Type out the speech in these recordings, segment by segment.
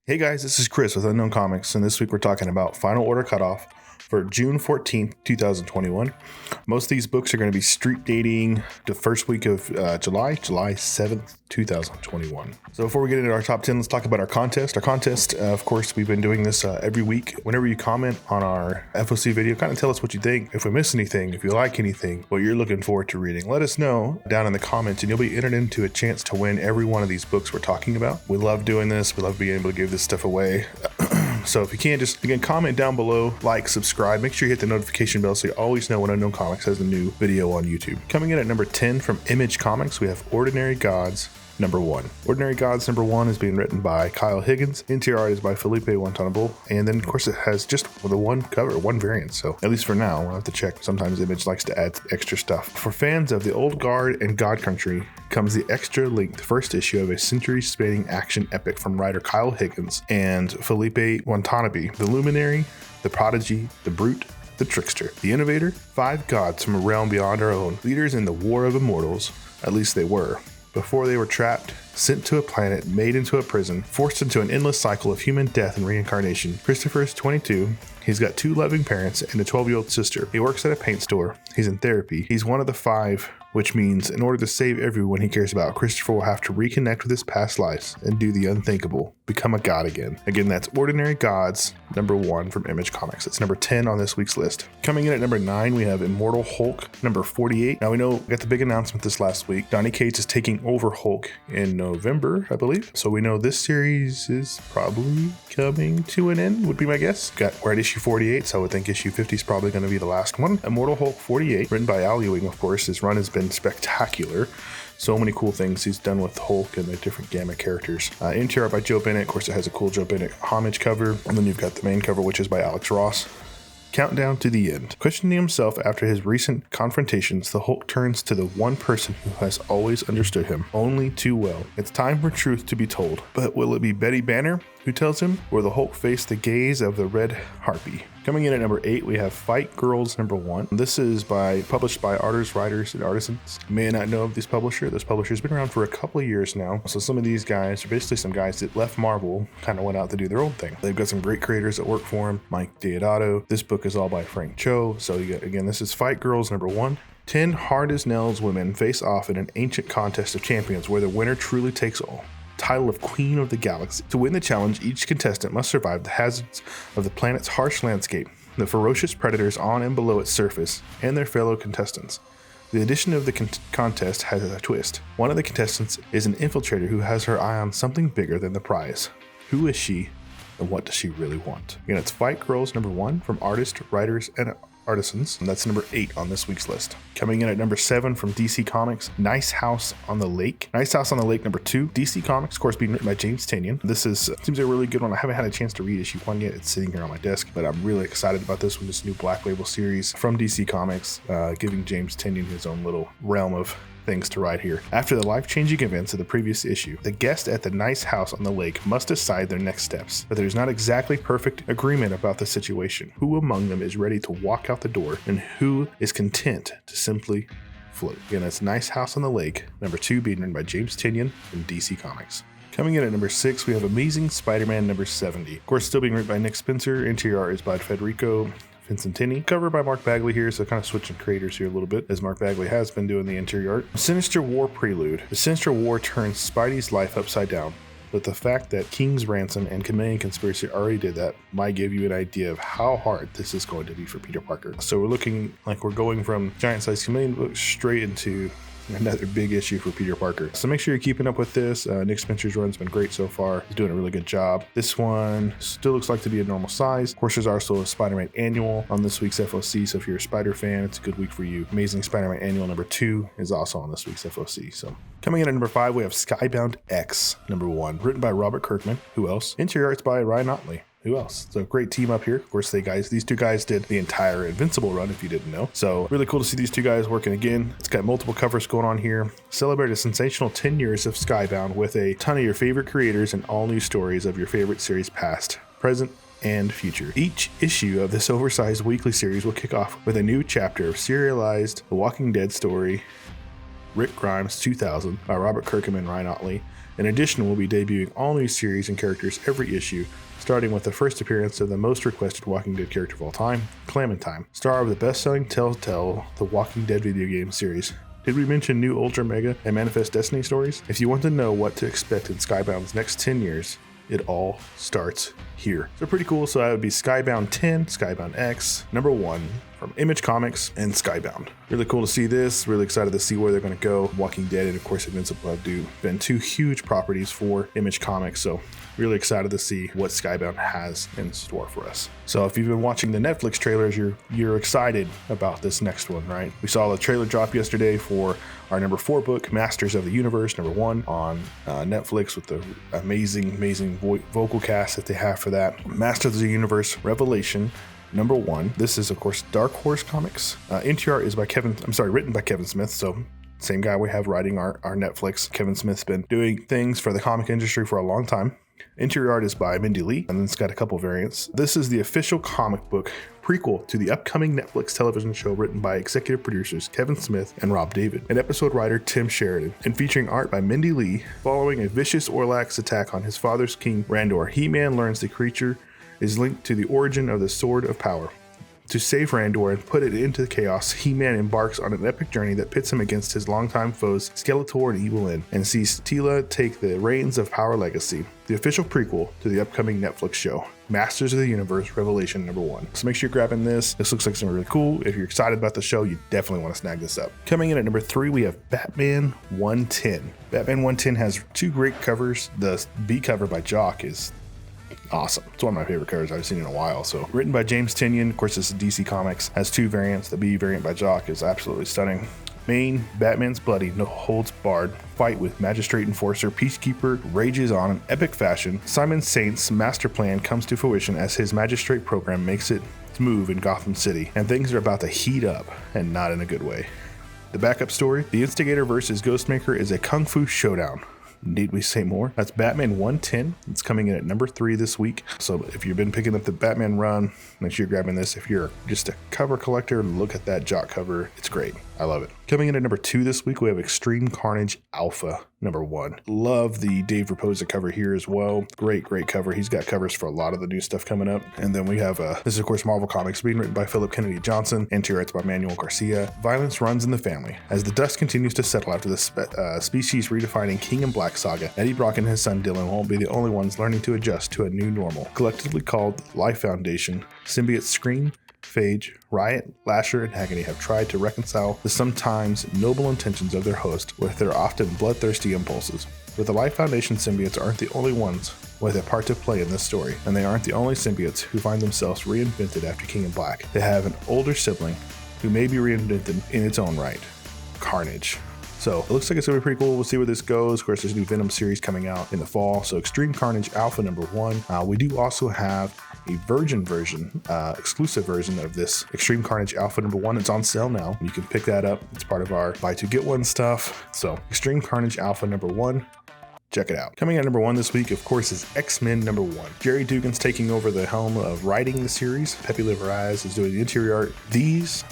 Hey guys, this is Chris with Unknown Comics, and this week we're talking about Final Order Cutoff for June 14th, 2021. Most of these books are going to be street dating the first week of July 7th, 2021. So before we get into our top 10, let's talk about our contest. Our contest, of course, we've been doing this every week. Whenever you comment on our FOC video, kind of tell us what you think. If we miss anything, if you like anything, what you're looking forward to reading, let us know down in the comments, and you'll be entered into a chance to win every one of these books we're talking about. We love doing this. We love being able to give this stuff away. So if you can, just again, comment down below, like, subscribe, make sure you hit the notification bell so you always know when Unknown Comics has a new video on YouTube. Coming in at number 10 from Image Comics, we have Ordinary Gods #1. Ordinary Gods #1 is being written by Kyle Higgins. Interior art is by Felipe Wantanable. And then, of course, it has just the one cover, one variant. So at least for now, we'll have to check. Sometimes Image likes to add extra stuff. For fans of the Old Guard and God Country comes the extra-length first issue of a century-spanning action epic from writer Kyle Higgins and Felipe Wantanable. The Luminary, the Prodigy, the Brute, the Trickster, the Innovator, 5 gods from a realm beyond our own, leaders in the War of Immortals, at least they were, before they were trapped, sent to a planet, made into a prison, forced into an endless cycle of human death and reincarnation. Christopher is 22. He's got 2 loving parents and a 12-year-old sister. He works at a paint store. He's in therapy. He's one of the 5, which means in order to save everyone he cares about, Christopher will have to reconnect with his past lives and do the unthinkable, become a god again. Again, that's Ordinary Gods #1 from Image Comics. It's number 10 on this week's list. Coming in at number 9, we have Immortal Hulk #48. Now we know we got the big announcement this last week. Donny Cates is taking over Hulk in November, I believe. So we know this series is probably coming to an end, would be my guess. We're at issue 48, so I would think issue 50 is probably going to be the last one. Immortal Hulk 48, written by Al Ewing, of course. His run has been spectacular. So many cool things he's done with Hulk and the different gamma characters. Interior art by Joe Bennett. Of course, it has a cool Joe Bennett homage cover. And then you've got the main cover, which is by Alex Ross. Countdown to the end. Questioning himself after his recent confrontations, the Hulk turns to the one person who has always understood him, only too well. It's time for truth to be told. But will it be Betty Banner who tells him, or the Hulk face the gaze of the Red Harpy? Coming in at number 8, we have Fight Girls #1. This is published by Artists, Writers, and Artisans. You may not know of this publisher. This publisher's been around for a couple of years now. So some of these guys are basically some guys that left Marvel, kind of went out to do their own thing. They've got some great creators that work for them. Mike Deodato. This book is all by Frank Cho. So again, this is Fight Girls #1. 10 hard-as-nails women face off in an ancient contest of champions where the winner truly takes all. Title of Queen of the Galaxy. To win the challenge, each contestant must survive the hazards of the planet's harsh landscape, the ferocious predators on and below its surface, and their fellow contestants. The addition of the contest has a twist. One of the contestants is an infiltrator who has her eye on something bigger than the prize. Who is she, and what does she really want? Again, it's Fight Girls #1 from Artists, Writers, and Artisans, and that's number 8 on this week's list. Coming in at number 7 from DC Comics, Nice House on the Lake. Nice House on the Lake #2. DC Comics, of course, being written by James Tynion. This seems a really good one. I haven't had a chance to read issue 1 yet. It's sitting here on my desk, but I'm really excited about this one. This new Black Label series from DC Comics, giving James Tynion his own little realm of things to write here. After the life-changing events of the previous issue, the guests at the Nice House on the Lake must decide their next steps, but there's not exactly perfect agreement about the situation. Who among them is ready to walk out the door, and who is content to simply float? Again, that's Nice House on the Lake #2, being written by James Tynion in DC Comics. Coming in at number 6, we have Amazing Spider-Man #70. Of course, still being written by Nick Spencer. Interior art is by Federico Vincentini. Cover by Mark Bagley here, so kind of switching creators here a little bit, as Mark Bagley has been doing the interior art. Sinister War Prelude. The Sinister War turns Spidey's life upside down, but the fact that King's Ransom and Chameleon Conspiracy already did that might give you an idea of how hard this is going to be for Peter Parker. So we're looking like we're going from giant-sized Chameleon books straight into another big issue for Peter Parker. So make sure you're keeping up with this. Nick Spencer's run's been great so far. He's doing a really good job. This one still looks like to be a normal size. Of course, there's also a Spider-Man Annual on this week's FOC, so if you're a Spider fan, it's a good week for you. Amazing Spider-Man Annual #2 is also on this week's FOC. So coming in at number 5, we have Skybound X #1, written by Robert Kirkman. Who else? Interior arts by Ryan Otley. Who else? So great team up here. Of course, these two guys did the entire Invincible run, if you didn't know. So really cool to see these two guys working again. It's got multiple covers going on here. Celebrate a sensational 10 years of Skybound with a ton of your favorite creators and all new stories of your favorite series past, present, and future. Each issue of this oversized weekly series will kick off with a new chapter of serialized The Walking Dead story, Rick Grimes 2000 by Robert Kirkman and Ryan Otley, In addition, we'll be debuting all new series and characters every issue, starting with the first appearance of the most requested Walking Dead character of all time, Clementine, star of the best-selling Telltale The Walking Dead video game series. Did we mention new Ultra Mega and Manifest Destiny stories? If you want to know what to expect in Skybound's next 10 years, it all starts here. So pretty cool. So that would be Skybound 10, Skybound X, number 1 from Image Comics, and Skybound. Really cool to see this. Really excited to see where they're going to go. Walking Dead and of course Invincible have been two huge properties for Image Comics. So really excited to see what Skybound has in store for us. So if you've been watching the Netflix trailers, you're excited about this next one, right? We saw the trailer drop yesterday for our number 4 book, Masters of the Universe, number 1 on Netflix, with the amazing vocal cast that they have for that. Masters of the Universe Revelation, number 1. This is of course Dark Horse Comics. NTR is written by Kevin Smith. So same guy we have writing our Netflix. Kevin Smith's been doing things for the comic industry for a long time. Interior art is by Mindy Lee, and then it's got a couple variants. This is the official comic book prequel to the upcoming Netflix television show, written by executive producers Kevin Smith and Rob David, and episode writer Tim Sheridan, and featuring art by Mindy Lee. Following a vicious Orlax attack on his father's king, Randor, He-Man learns the creature is linked to the origin of the Sword of Power. To save Randor and put it into chaos, He-Man embarks on an epic journey that pits him against his longtime foes Skeletor and Evil Lyn, and sees Teela take the reins of Power Legacy, the official prequel to the upcoming Netflix show, Masters of the Universe Revelation number 1. So make sure you're grabbing this. This looks like something really cool. If you're excited about the show, you definitely want to snag this up. Coming in at number 3, we have Batman 110. Batman 110 has 2 great covers. The B cover by Jock is awesome. It's one of my favorite covers I've seen in a while. So written by James Tynion, of course this is DC Comics, has 2 variants. The B variant by Jock is absolutely stunning. Main, Batman's bloody, no holds barred fight with Magistrate Enforcer Peacekeeper rages on in epic fashion. Simon Saint's master plan comes to fruition as his Magistrate program makes its move in Gotham City, and things are about to heat up, and not in a good way. The backup story, The Instigator vs. Ghostmaker, is a kung fu showdown. Need we say more? That's Batman 110. It's coming in at number 3 this week. So if you've been picking up the Batman run, make sure you're grabbing this. If you're just a cover collector, look at that Jock cover. It's great. I love it. Coming in at number 2 this week, we have Extreme Carnage Alpha number 1. Love the Dave Raposa cover here as well. Great cover. He's got covers for a lot of the new stuff coming up. And then we have this is of course Marvel Comics, being written by Philip Kennedy Johnson, interior arts by Manuel Garcia. Violence runs in the family as the dust continues to settle after the species redefining King in Black saga. Eddie Brock and his son Dylan won't be the only ones learning to adjust to a new normal. Collectively called Life Foundation, symbiotes Scream, Phage, Riot, Lasher, and Agony have tried to reconcile the sometimes noble intentions of their host with their often bloodthirsty impulses. But the Life Foundation symbiotes aren't the only ones with a part to play in this story, and they aren't the only symbiotes who find themselves reinvented after King in Black. They have an older sibling who may be reinvented in its own right, Carnage. So it looks like it's going to be pretty cool. We'll see where this goes. Of course, there's a new Venom series coming out in the fall. So Extreme Carnage Alpha number 1. We do also have a Virgin version, exclusive version of this Extreme Carnage Alpha number 1. It's on sale now. You can pick that up. It's part of our buy 2 get 1 stuff. So Extreme Carnage Alpha number 1. Check it out. Coming at number 1 this week, of course, is X-Men number 1. Jerry Dugan's taking over the helm of writing the series. Pepe Larraz is doing the interior art. These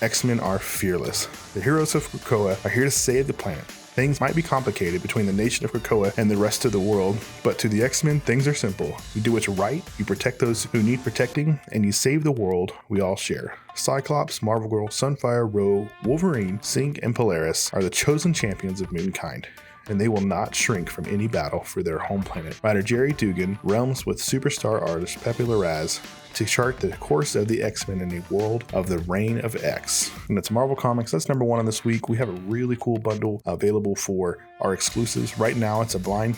X-Men are fearless. The heroes of Krakoa are here to save the planet. Things might be complicated between the nation of Krakoa and the rest of the world, but to the X-Men, things are simple. You do what's right, you protect those who need protecting, and you save the world we all share. Cyclops, Marvel Girl, Sunfire, Rogue, Wolverine, Sync, and Polaris are the chosen champions of mankind, and they will not shrink from any battle for their home planet. Writer Jerry Dugan realms with superstar artist Pepe Larraz to chart the course of the X-Men in a world of the Reign of X. And it's Marvel Comics. That's number 1 on this week. We have a really cool bundle available for our exclusives. Right now, it's a blind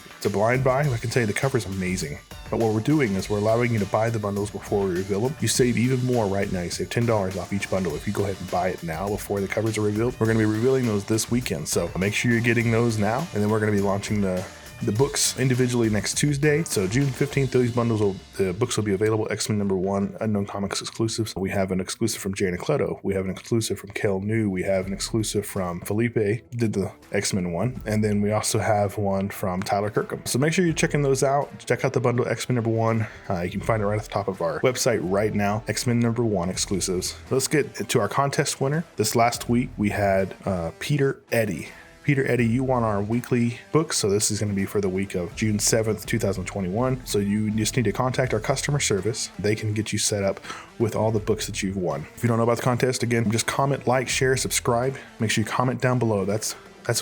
buy. I can tell you the cover is amazing. But what we're doing is we're allowing you to buy the bundles before we reveal them. You save even more right now. You save $10 off each bundle if you go ahead and buy it now before the covers are revealed. We're going to be revealing those this weekend. So make sure you're getting those now. And then we're going to be launching the books individually next Tuesday. So June 15th, the books will be available. X-Men number 1, Unknown Comics exclusives. We have an exclusive from Jay Nicleto. We have an exclusive from Kel New. We have an exclusive from Felipe, did the X-Men one. And then we also have one from Tyler Kirkham. So make sure you're checking those out. Check out the bundle X-Men number 1. You can find it right at the top of our website right now. X-Men number 1 exclusives. Let's get to our contest winner. This last week, we had Peter Eddy. Peter Eddy, you want our weekly books. So this is going to be for the week of June 7th, 2021. So you just need to contact our customer service. They can get you set up with all the books that you've won. If you don't know about the contest, again, just comment, like, share, subscribe. Make sure you comment down below. That's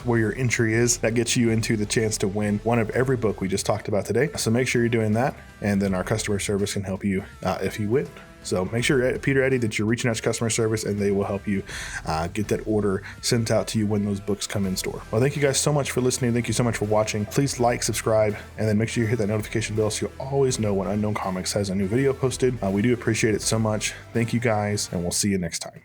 where your entry is. That gets you into the chance to win one of every book we just talked about today. So make sure you're doing that, and then our customer service can help you if you win. So make sure, Peter Eddy, that you're reaching out to customer service, and they will help you get that order sent out to you when those books come in store. Well, thank you guys so much for listening. Thank you so much for watching. Please like, subscribe, and then make sure you hit that notification bell so you'll always know when Unknown Comics has a new video posted. We do appreciate it so much. Thank you guys, and we'll see you next time.